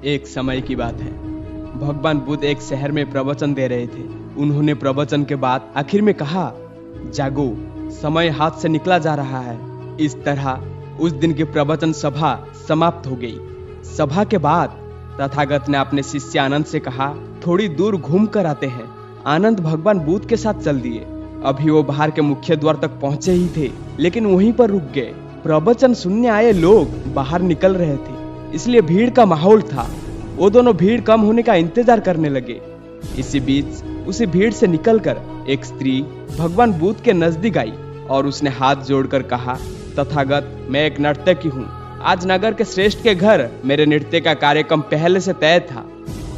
एक समय की बात है। भगवान बुद्ध एक शहर में प्रवचन दे रहे थे। उन्होंने प्रवचन के बाद आखिर में कहा, जागो, समय हाथ से निकला जा रहा है। इस तरह उस दिन की प्रवचन सभा समाप्त हो गई। सभा के बाद तथागत ने अपने शिष्य आनंद से कहा, थोड़ी दूर घूम कर आते हैं। आनंद भगवान बुद्ध के साथ चल दिए। अभी वो बाहर के मुख्य द्वार तक पहुंचे ही थे, लेकिन वहीं पर रुक गए। प्रवचन सुनने आए लोग बाहर निकल रहे थे, इसलिए भीड़ का माहौल था। वो दोनों भीड़ कम होने का इंतजार करने लगे। इसी बीच उसी भीड़ से निकलकर एक स्त्री भगवान बुद्ध के नजदीक आई और उसने हाथ जोड़कर कहा, तथागत, मैं एक नर्तकी हूँ। आज नगर के श्रेष्ठ के घर मेरे नृत्य का कार्यक्रम पहले से तय था,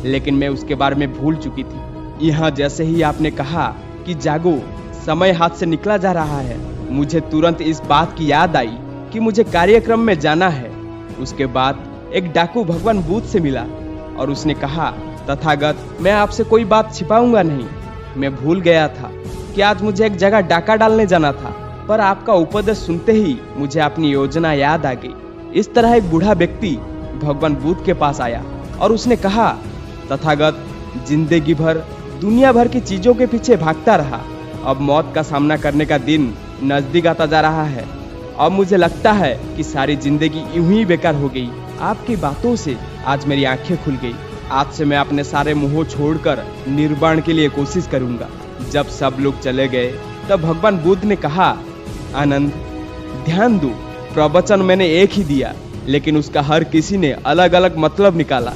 लेकिन मैं उसके बारे में भूल चुकी थी। यहाँ जैसे ही आपने कहा कि जागो, समय हाथ से निकला जा रहा है, मुझे तुरंत इस बात की याद आई कि मुझे कार्यक्रम में जाना है। उसके बाद एक डाकू भगवान बुद्ध से मिला और उसने कहा, तथागत, मैं आपसे कोई बात छिपाऊंगा नहीं। मैं भूल गया था कि आज मुझे एक जगह डाका डालने जाना था, पर आपका उपदेश सुनते ही मुझे अपनी योजना याद आ गई। इस तरह एक बूढ़ा व्यक्ति भगवान बुद्ध के पास आया और उसने कहा, तथागत, जिंदगी भर दुनिया भर की चीजों के पीछे भागता रहा। अब मौत का सामना करने का दिन नजदीक आता जा रहा है। अब मुझे लगता है कि सारी जिंदगी यूं ही बेकार हो गई। आपकी बातों से आज मेरी आंखें खुल गई। आज से मैं अपने सारे मोह छोड़कर निर्वाण के लिए कोशिश करूंगा। जब सब लोग चले गए तब भगवान बुद्ध ने कहा, आनंद, ध्यान दो, प्रवचन मैंने एक ही दिया, लेकिन उसका हर किसी ने अलग अलग मतलब निकाला।